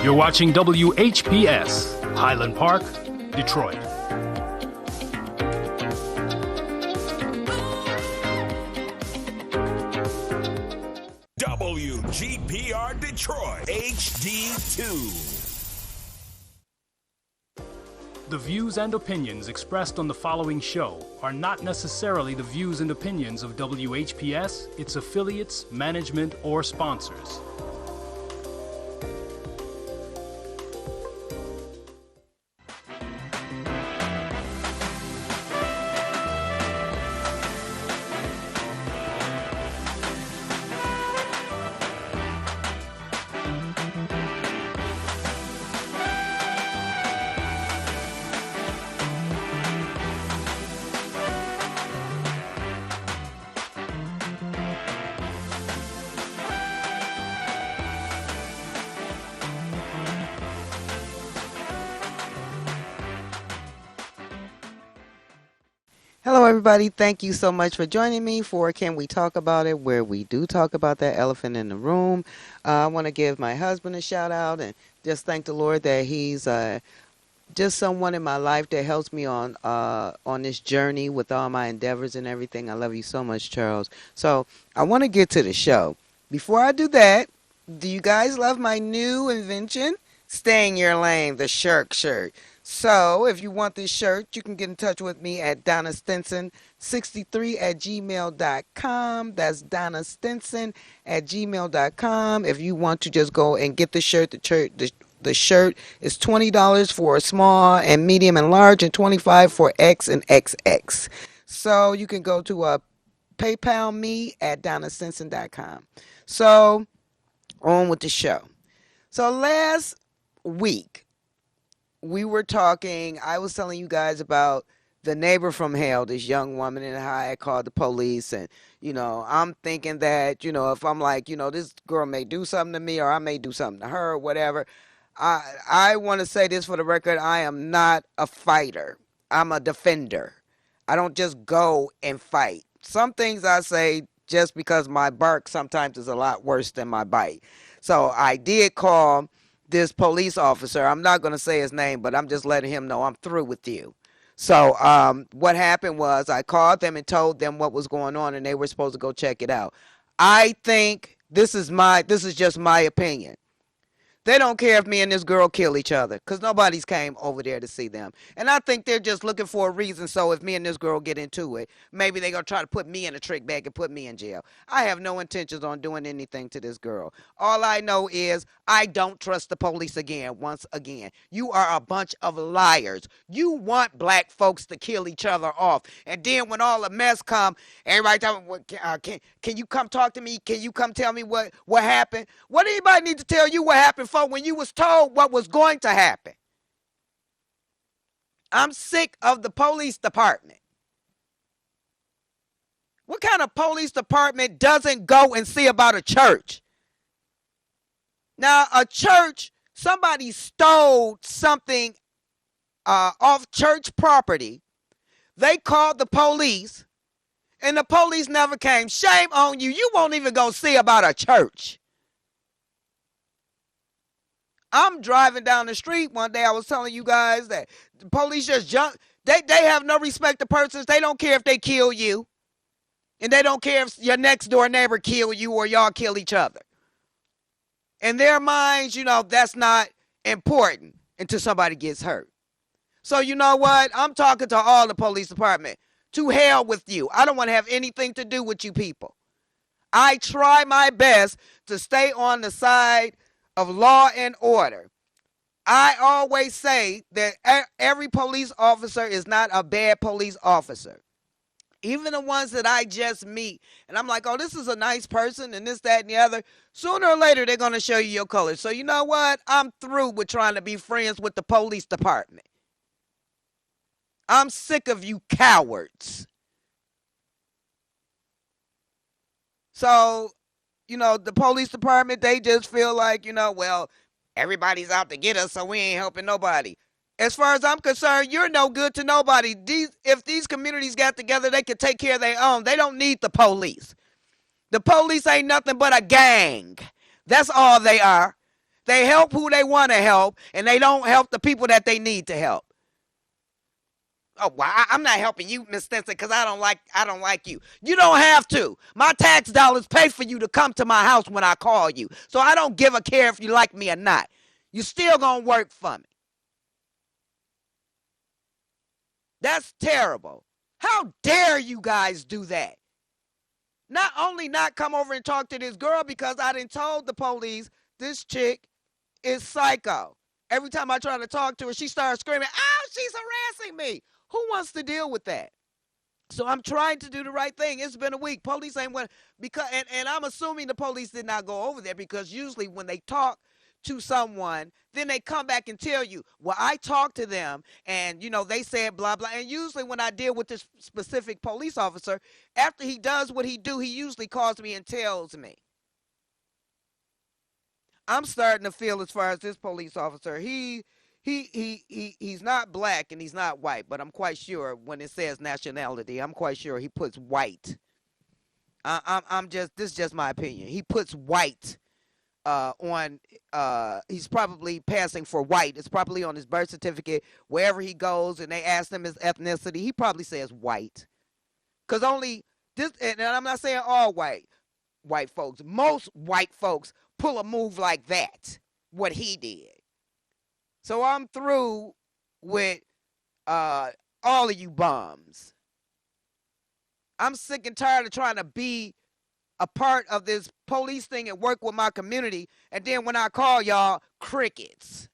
You're watching WHPS, Highland Park, Detroit. WGPR Detroit, HD2. The views and opinions expressed on the following show are not necessarily the views and opinions of WHPS, its affiliates, management, or sponsors. Hello, everybody. Thank you so much for joining me for Can We Talk About It, where we do talk about that elephant in the room. I want to give my husband a shout out and just thank the Lord that he's just someone in my life that helps me on this journey with all my endeavors and everything. I love you so much, Charles. So I want to get to the show. Before I do that, do you guys love my new invention? Stay in your lane, the Shirk shirt. So if you want this shirt, you can get in touch with me at DonnaStinson63@gmail.com. That's DonnaStinson@gmail.com. If you want to just go and get the shirt, the shirt is $20 for a small and medium and large and $25 for X and XX. So you can go to PayPal me at DonnaStinson.com. So on with the show. So last week, we were talking, I was telling you guys about the neighbor from hell, this young woman, and how I called the police. And, I'm thinking that, if I'm like, this girl may do something to me or I may do something to her or whatever. I want to say this for the record. I am not a fighter. I'm a defender. I don't just go and fight. Some things I say just because my bark sometimes is a lot worse than my bite. So I did call this police officer. I'm not going to say his name, but I'm just letting him know I'm through with you. So what happened was I called them and told them what was going on, and they were supposed to go check it out. I think this is just my opinion. They don't care if me and this girl kill each other because nobody's came over there to see them. And I think they're just looking for a reason. So if me and this girl get into it, maybe they're going to try to put me in a trick bag and put me in jail. I have no intentions on doing anything to this girl. All I know is I don't trust the police again. Once again, you are a bunch of liars. You want black folks to kill each other off. And then when all the mess come, everybody tell me, can you come talk to me? Can you come tell me what happened? What anybody need to tell you what happened for when you was told what was going to happen? I'm sick of the police department. What kind of police department doesn't go and see about a church? Now, a church, somebody stole something off church property. They called the police, and the police never came. Shame on you. You won't even go see about a church. I'm driving down the street one day. I was telling you guys that the police just jump. They have no respect to persons. They don't care if they kill you. And they don't care if your next door neighbor kill you or y'all kill each other. In their minds, that's not important until somebody gets hurt. So you know what? I'm talking to all the police department. To hell with you. I don't want to have anything to do with you people. I try my best to stay on the side of law and order. I always say that every police officer is not a bad police officer. Even the ones that I just meet, and I'm like, oh, this is a nice person, and this, that, and the other. Sooner or later, they're going to show you your colors. So you know what? I'm through with trying to be friends with the police department. I'm sick of you cowards. So, the police department, they just feel like, well, everybody's out to get us, so we ain't helping nobody. As far as I'm concerned, you're no good to nobody. If these communities got together, they could take care of their own. They don't need the police. The police ain't nothing but a gang. That's all they are. They help who they want to help, and they don't help the people that they need to help. Oh, well, I'm not helping you, Miss Stinson, because I don't like you. You don't have to. My tax dollars pay for you to come to my house when I call you. So I don't give a care if you like me or not. You still gonna work for me. That's terrible. How dare you guys do that? Not only not come over and talk to this girl because I done told the police this chick is psycho. Every time I try to talk to her, she starts screaming, "Oh, she's harassing me." Who wants to deal with that? So I'm trying to do the right thing. It's been a week. Police ain't went because, and I'm assuming the police did not go over there because usually when they talk to someone, then they come back and tell you, well, I talked to them and, they said blah, blah. And usually when I deal with this specific police officer, after he does what he do, he usually calls me and tells me. I'm starting to feel as far as this police officer, he's not black and he's not white, but I'm quite sure when it says nationality, I'm quite sure he puts white. This is just my opinion. He puts white on, he's probably passing for white. It's probably on his birth certificate. Wherever he goes and they ask him his ethnicity, he probably says white. Because only this, and I'm not saying all white folks, most white folks pull a move like that, what he did. So I'm through with all of you bums. I'm sick and tired of trying to be a part of this police thing and work with my community. And then when I call y'all, crickets.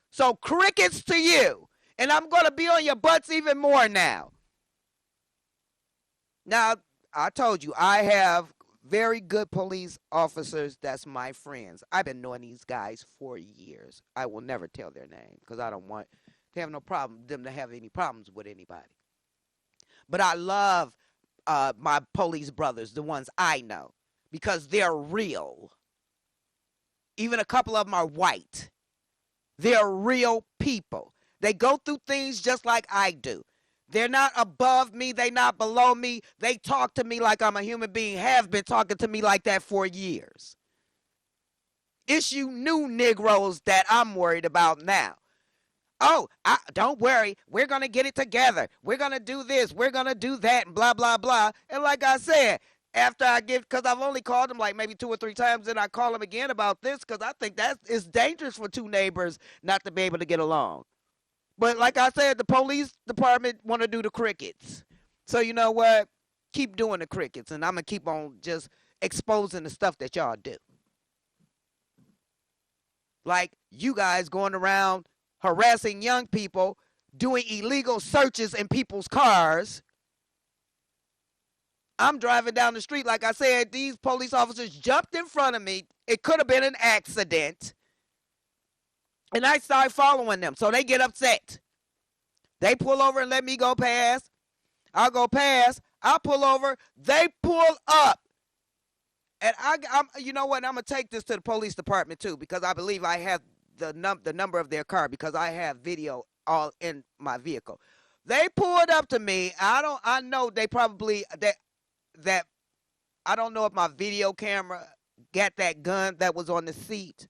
So crickets to you. And I'm going to be on your butts even more now. Now, I told you, I have very good police officers that's my friends. I've been knowing these guys for years. I will never tell their name because I don't want to have no problem, them to have any problems with anybody. But I love my police brothers, the ones I know, because they're real. Even a couple of them are white. They're real people. They go through things just like I do. They're not above me. They're not below me. They talk to me like I'm a human being, have been talking to me like that for years. It's you new Negroes that I'm worried about now. Oh, don't worry. We're going to get it together. We're going to do this. We're going to do that, and blah, blah, blah. And like I said, after I give, because I've only called them like maybe 2 or 3 times, and I call them again about this because I think that is dangerous for 2 neighbors not to be able to get along. But like I said, the police department want to do the crickets. So you know what? Keep doing the crickets, and I'm going to keep on just exposing the stuff that y'all do. Like you guys going around harassing young people, doing illegal searches in people's cars. I'm driving down the street, like I said, these police officers jumped in front of me. It could have been an accident. And I start following them, so they get upset. They pull over and let me go past. I'll go past. I'll pull over. They pull up. And I'm, you know what? I'm going to take this to the police department, too, because I believe I have the number of their car because I have video all in my vehicle. They pulled up to me. I know they probably, that I don't know if my video camera got that gun that was on the seat.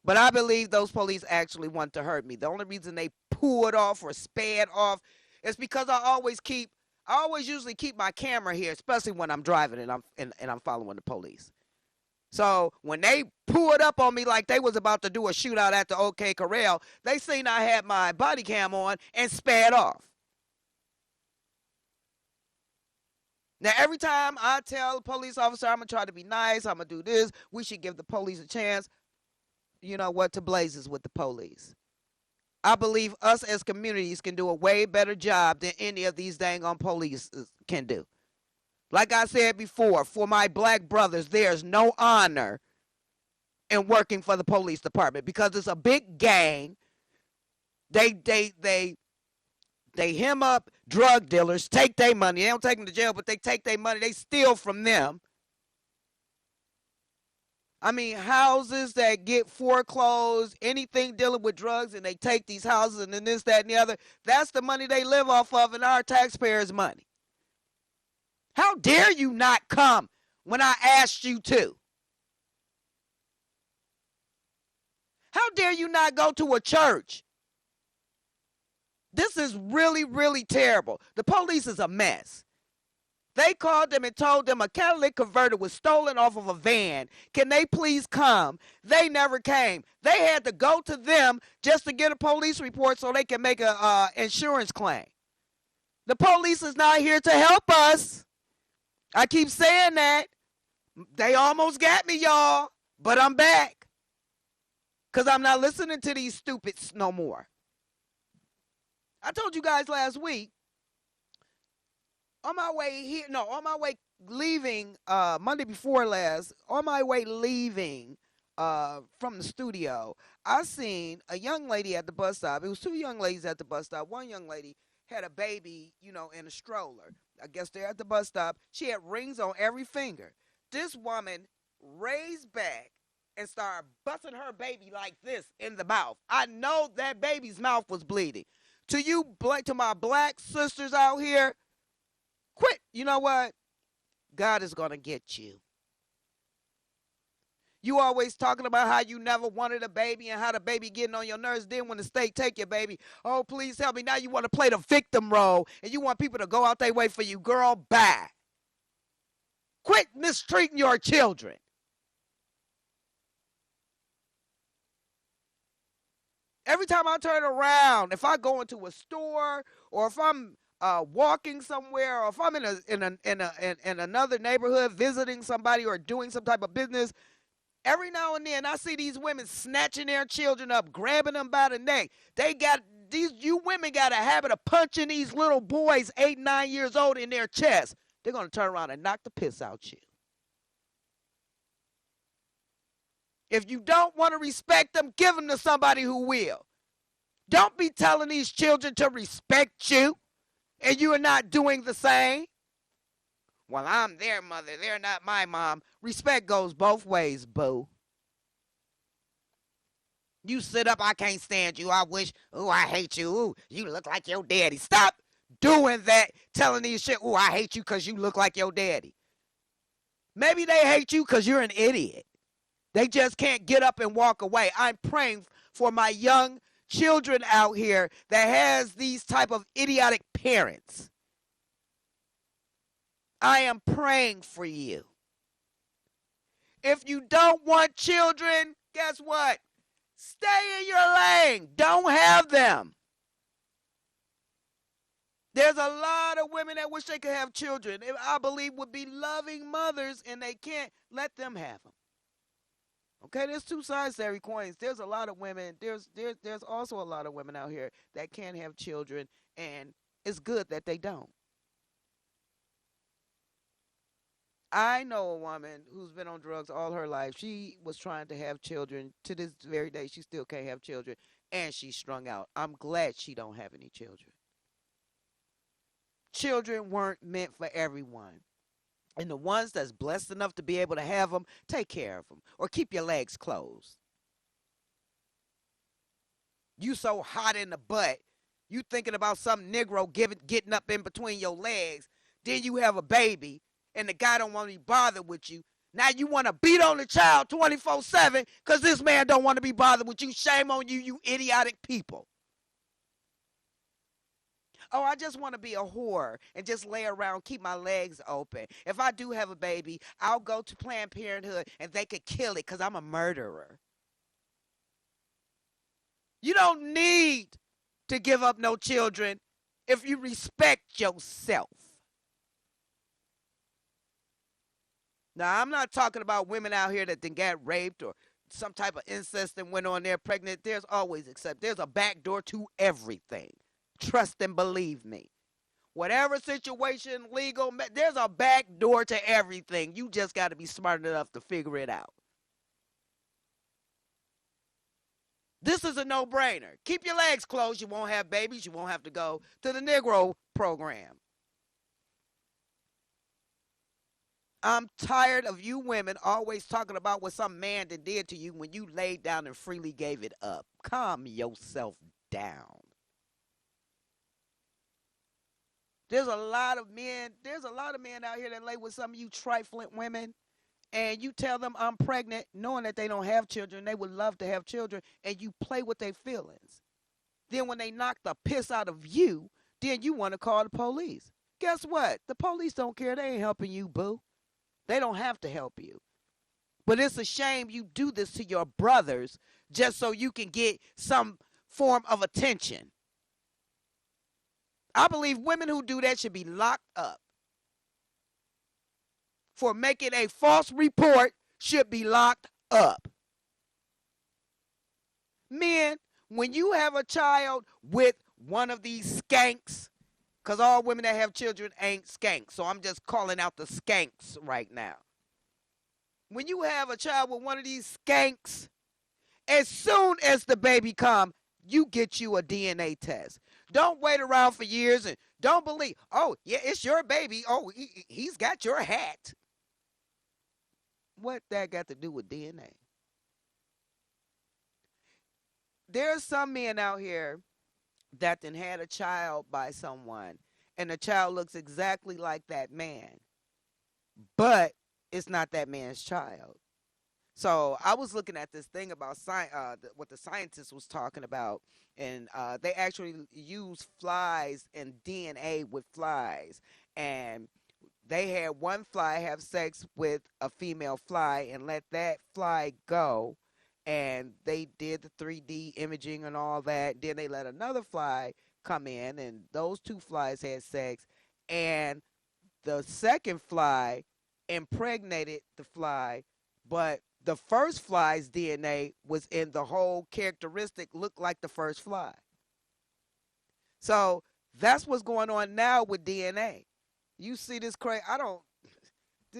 But I believe those police actually want to hurt me. The only reason they pulled off or sped off is because I always usually keep my camera here, especially when I'm driving and I'm following the police. So when they pulled up on me like they was about to do a shootout at the OK Corral, they seen I had my body cam on and sped off. Now, every time I tell a police officer I'm going to try to be nice, I'm going to do this, we should give the police a chance. You know what, to blazes with the police. I believe us as communities can do a way better job than any of these dang on police can do. Like I said before, for my black brothers, there's no honor in working for the police department because it's a big gang. They hem up drug dealers, take their money. They don't take them to jail, but they take their money. They steal from them. I mean, houses that get foreclosed, anything dealing with drugs, and they take these houses and then this, that, and the other. That's the money they live off of and our taxpayers' money. How dare you not come when I asked you to? How dare you not go to a church? This is really, really terrible. The police is a mess. They called them and told them a catalytic converter was stolen off of a van. Can they please come? They never came. They had to go to them just to get a police report so they can make a insurance claim. The police is not here to help us. I keep saying that. They almost got me, y'all, but I'm back. Because I'm not listening to these stupids no more. I told you guys last week, on my way leaving Monday before last, on my way leaving from the studio, I seen a young lady at the bus stop. It was two young ladies at the bus stop. One young lady had a baby, in a stroller. I guess they're at the bus stop. She had rings on every finger. This woman raised back and started busting her baby like this in the mouth. I know that baby's mouth was bleeding. To my black sisters out here, quit. You know what? God is going to get you. You always talking about how you never wanted a baby and how the baby getting on your nerves. Then when the state take your baby, oh, please help me. Now you want to play the victim role and you want people to go out their way for you. Girl, bye. Quit mistreating your children. Every time I turn around, if I go into a store or if I'm walking somewhere or if I'm in another neighborhood visiting somebody or doing some type of business, every now and then I see these women snatching their children up, grabbing them by the neck. You women got a habit of punching these little boys 8, 9 years old in their chest. They're going to turn around and knock the piss out you. If you don't want to respect them, give them to somebody who will. Don't be telling these children to respect you and you are not doing the same. Well, I'm their mother. They're not my mom. Respect goes both ways, boo. You sit up, I can't stand you. I wish, I hate you. Ooh, you look like your daddy. Stop doing that, telling these shit, I hate you because you look like your daddy. Maybe they hate you because you're an idiot. They just can't get up and walk away. I'm praying for my young children out here that has these type of idiotic parents. I am praying for you. If you don't want children, guess what? Stay in your lane. Don't have them. There's a lot of women that wish they could have children. I believe would be loving mothers and they can't let them have them. Okay, there's two sides to every coin. There's a lot of women. There's also a lot of women out here that can't have children, and it's good that they don't. I know a woman who's been on drugs all her life. She was trying to have children. To this very day, she still can't have children, and she's strung out. I'm glad she don't have any children. Children weren't meant for everyone. And the ones that's blessed enough to be able to have them, take care of them. Or keep your legs closed. You so hot in the butt, you thinking about some Negro getting up in between your legs. Then you have a baby, and the guy don't want to be bothered with you. Now you want to beat on the child 24/7 because this man don't want to be bothered with you. Shame on you, you idiotic people. Oh, I just want to be a whore and just lay around, keep my legs open. If I do have a baby, I'll go to Planned Parenthood and they could kill it because I'm a murderer. You don't need to give up no children if you respect yourself. Now, I'm not talking about women out here that then got raped or some type of incest and went on there pregnant. There's always there's a back door to everything. Trust and believe me. Whatever situation, legal, there's a back door to everything. You just got to be smart enough to figure it out. This is a no-brainer. Keep your legs closed. You won't have babies. You won't have to go to the Negro program. I'm tired of you women always talking about what some man did to you when you laid down and freely gave it up. Calm yourself down. There's a lot of men out here that lay with some of you trifling women, and you tell them I'm pregnant, knowing that they don't have children, they would love to have children, and you play with their feelings. Then when they knock the piss out of you, then you want to call the police. Guess what? The police don't care. They ain't helping you, boo. They don't have to help you. But it's a shame you do this to your brothers just so you can get some form of attention. I believe women who do that should be locked up. For making a false report, should be locked up. Men, when you have a child with one of these skanks, because all women that have children ain't skanks, so I'm just calling out the skanks right now. When you have a child with one of these skanks, as soon as the baby come, you get you a DNA test. Don't wait around for years and don't believe, oh, yeah, it's your baby. Oh, he's got your hat. What that got to do with DNA? There's some men out here that then had a child by someone, and the child looks exactly like that man, but it's not that man's child. So I was looking at this thing about what the scientist was talking about, and they actually use flies and DNA with flies, and they had one fly have sex with a female fly and let that fly go, and they did the 3D imaging and all that. Then they let another fly come in, and those two flies had sex, and the second fly impregnated the fly, but the first fly's DNA was in the whole characteristic, looked like the first fly. So that's what's going on now with DNA. You see this crazy,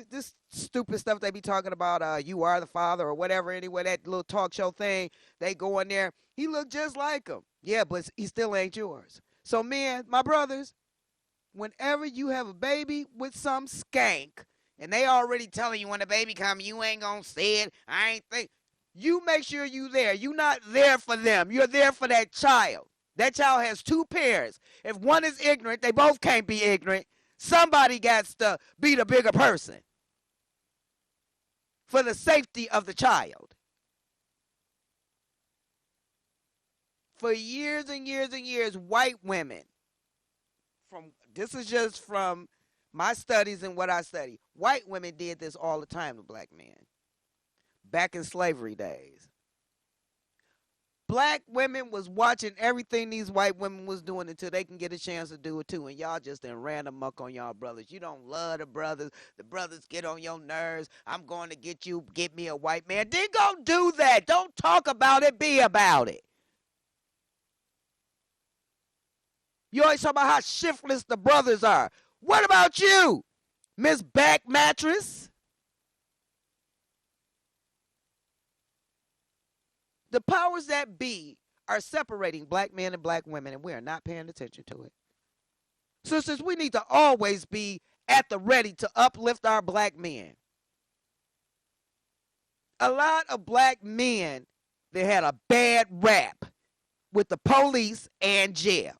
this stupid stuff they be talking about, you are the father or whatever, anyway, that little talk show thing, they go in there, he look just like him. Yeah, but he still ain't yours. So men, my brothers, whenever you have a baby with some skank, and they already telling you when the baby come, you ain't gonna see it, I ain't think, you make sure you there. You not there for them. You're there for that child. That child has two parents. If one is ignorant, they both can't be ignorant. Somebody got to be the bigger person for the safety of the child. For years and years and years, white women, this is just from my studies and what I study, white women did this all the time to black men back in slavery days. Black women was watching everything these white women was doing until they can get a chance to do it too, and y'all just done ran amok on y'all brothers. You don't love the brothers get on your nerves. I'm going to get me a white man. Then go do that. Don't talk about it, be about it. You always talk about how shiftless the brothers are. What about you, Miss Back Mattress? The powers that be are separating black men and black women, and we are not paying attention to it. Sisters, we need to always be at the ready to uplift our black men. A lot of black men, they had a bad rap with the police and jail.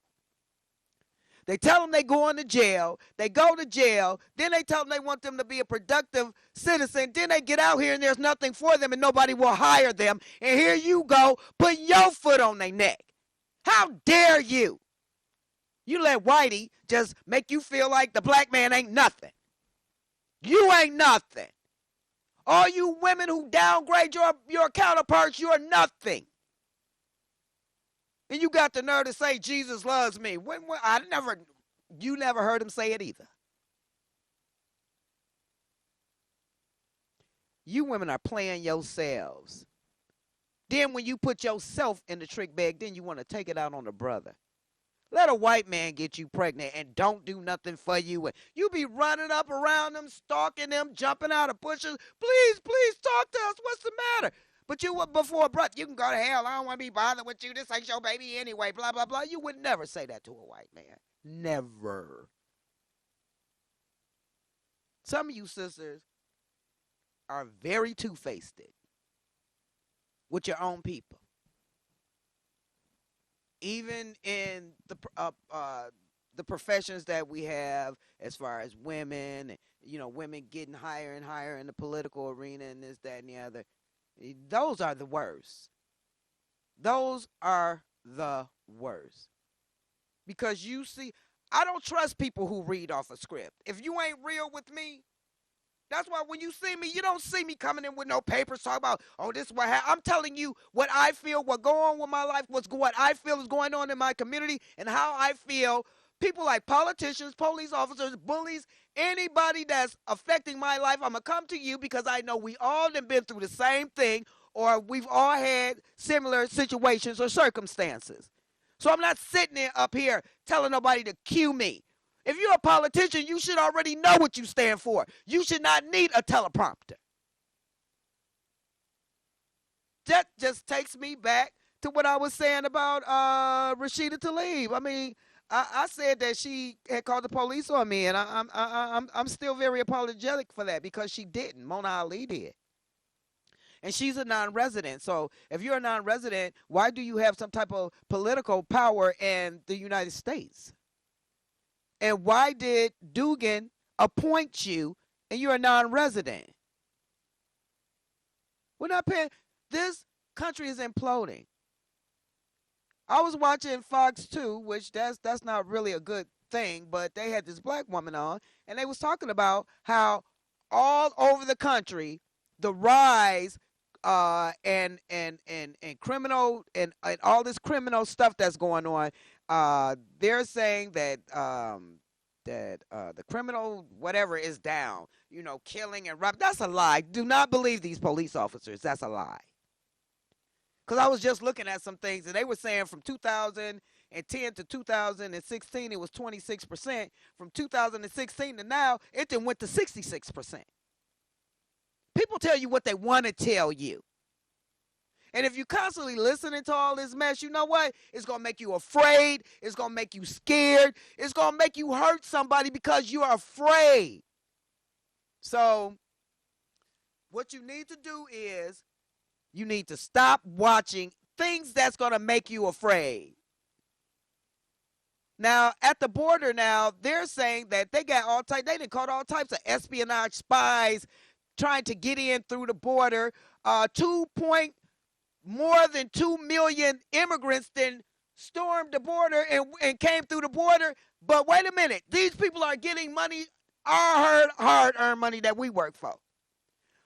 They tell them they going to jail. They go to jail. Then they tell them they want them to be a productive citizen. Then they get out here and there's nothing for them and nobody will hire them. And here you go, put your foot on their neck. How dare you? You let Whitey just make you feel like the black man ain't nothing. You ain't nothing. All you women who downgrade your counterparts, you're nothing. And you got the nerve to say Jesus loves me. You never heard him say it either. You women are playing yourselves. Then when you put yourself in the trick bag, then you want to take it out on the brother. Let a white man get you pregnant and don't do nothing for you. And you be running up around them, stalking them, jumping out of bushes. Please talk to us. What's the matter? But you were before, brother, you can go to hell. I don't want to be bothered with you. This ain't your baby anyway, blah, blah, blah. You would never say that to a white man. Never. Some of you sisters are very two-faced with your own people. Even in the professions that we have as far as women, women getting higher and higher in the political arena and this, that, and the other. Those are the worst. Those are the worst. Because you see, I don't trust people who read off a script. If you ain't real with me, that's why when you see me, you don't see me coming in with no papers talking about, oh, this is what happened. I'm telling you what I feel, what go on with my life, what I feel is going on in my community, and how I feel. People like politicians, police officers, bullies, anybody that's affecting my life, I'm going to come to you because I know we all have been through the same thing, or we've all had similar situations or circumstances. So I'm not sitting there up here telling nobody to cue me. If you're a politician, you should already know what you stand for. You should not need a teleprompter. That just takes me back to what I was saying about Rashida Tlaib. I mean, I said that she had called the police on me, and I'm still very apologetic for that because she didn't. Mona Ali did. And she's a non-resident. So if you're a non-resident, why do you have some type of political power in the United States? And why did Dugan appoint you and you're a non-resident? We're not paying. This country is imploding. I was watching Fox 2, which that's not really a good thing, but they had this black woman on, and they was talking about how all over the country, the rise and criminal and all this criminal stuff that's going on. They're saying that the criminal whatever is down. Killing and robbing. That's a lie. Do not believe these police officers. That's a lie. Because I was just looking at some things, and they were saying from 2010 to 2016, it was 26%. From 2016 to now, it then went to 66%. People tell you what they want to tell you. And if you're constantly listening to all this mess, you know what? It's going to make you afraid. It's going to make you scared. It's going to make you hurt somebody because you're afraid. So what you need to do is you need to stop watching things that's going to make you afraid. Now, at the border now, they're saying that they done caught all types of espionage spies trying to get in through the border. More than 2 million immigrants then stormed the border and came through the border. But wait a minute, these people are getting money, our hard-earned money that we work for.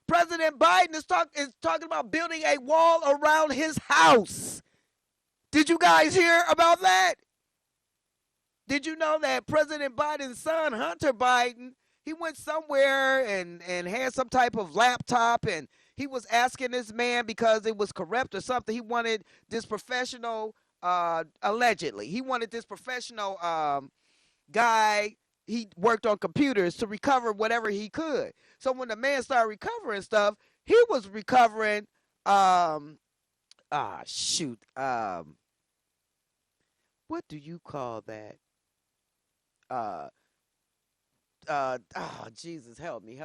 President Biden is talking about building a wall around his house. Did you guys hear about that? Did you know that President Biden's son, Hunter Biden, he went somewhere and had some type of laptop, and he was asking this man because it was corrupt or something. He wanted this professional, allegedly, he wanted this professional guy. He worked on computers to recover whatever he could. So when the man started recovering stuff, he was recovering, what do you call that? Jesus, help me.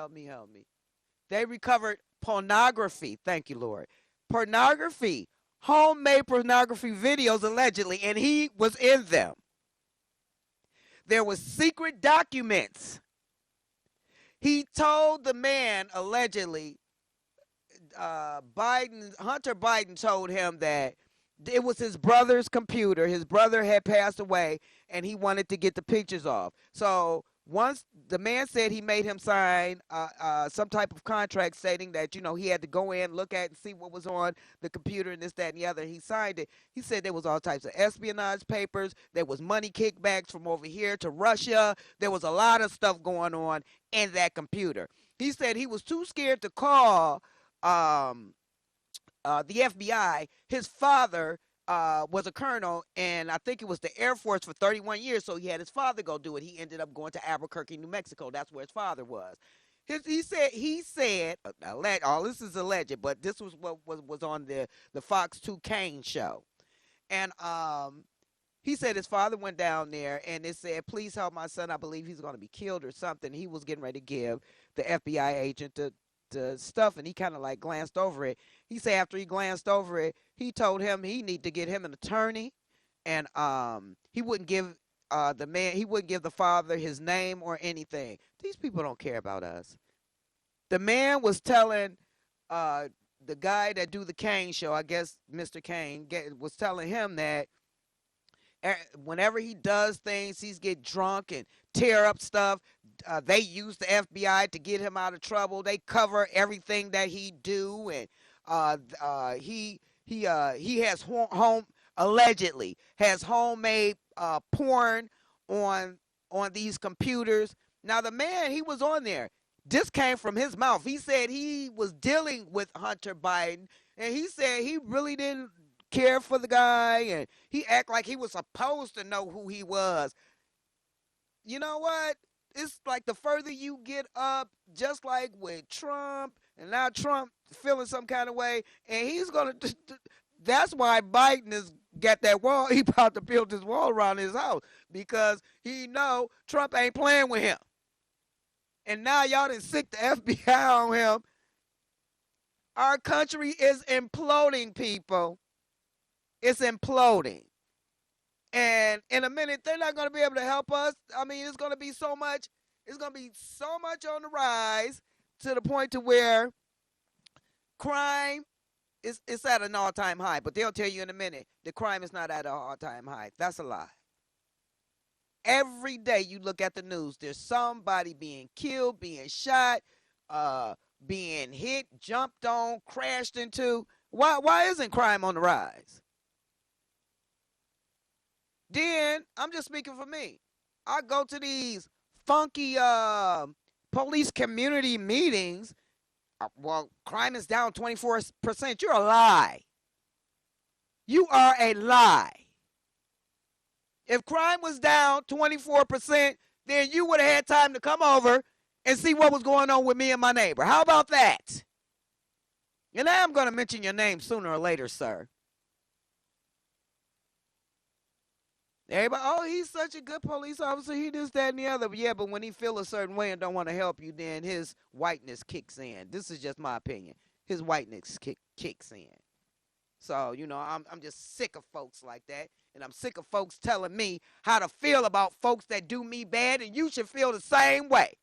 They recovered pornography. Thank you, Lord. Pornography, homemade pornography videos allegedly, and he was in them. There was secret documents. He told the man, allegedly, Hunter Biden told him that it was his brother's computer. His brother had passed away, and he wanted to get the pictures off. So once the man said he made him sign some type of contract stating that, he had to go in, look at and see what was on the computer and this, that, and the other. He signed it. He said there was all types of espionage papers. There was money kickbacks from over here to Russia. There was a lot of stuff going on in that computer. He said he was too scared to call the FBI. His father was a colonel, and I think it was the Air Force for 31 years, so he had his father go do it. He ended up going to Albuquerque, New Mexico. That's where his father was. He said, all this is alleged, but this was what was on the Fox 2 Kane show. And he said his father went down there, and it said, please help my son. I believe he's going to be killed or something. He was getting ready to give the FBI agent the stuff, and he kind of like glanced over it. He said after he glanced over it, he told him he need to get him an attorney, and he wouldn't give the man, he wouldn't give the father his name or anything. These people don't care about us. The man was telling uh, the guy that do the Kane show, I guess Mr. Kane, was telling him that whenever he does things, he's get drunk and tear up stuff. They use the FBI to get him out of trouble. They cover everything that he do, and he has home allegedly has homemade porn on these computers. Now the man, he was on there. This came from his mouth. He said he was dealing with Hunter Biden, and he said he really didn't care for the guy, and he act like he was supposed to know who he was. You know what? It's like the further you get up, just like with Trump, and now Trump feeling some kind of way, and he's gonna. That's why Biden is got that wall. He about to build this wall around his house because he know Trump ain't playing with him. And now y'all done sick the FBI on him. Our country is imploding, people. It's imploding. And in a minute, they're not going to be able to help us. I mean, it's going to be so much. It's going to be so much on the rise to the point to where crime is at an all-time high. But they'll tell you in a minute, the crime is not at an all-time high. That's a lie. Every day you look at the news, there's somebody being killed, being shot, being hit, jumped on, crashed into. Why isn't crime on the rise? Then, I'm just speaking for me. I go to these funky police community meetings. Well, crime is down 24%. You're a lie. You are a lie. If crime was down 24%, then you would have had time to come over and see what was going on with me and my neighbor. How about that? And I am going to mention your name sooner or later, sir. Everybody, oh, he's such a good police officer. He this, that, and the other. But yeah, but when he feel a certain way and don't want to help you, then his whiteness kicks in. This is just my opinion. His whiteness kicks in. So, you know, I'm just sick of folks like that. And I'm sick of folks telling me how to feel about folks that do me bad, and you should feel the same way.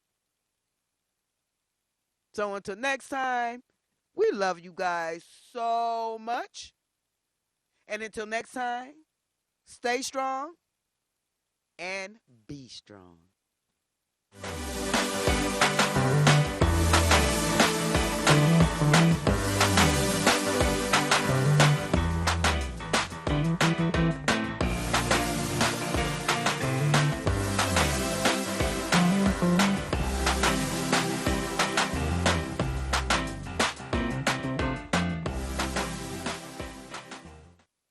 So until next time, we love you guys so much. And until next time, stay strong and be strong.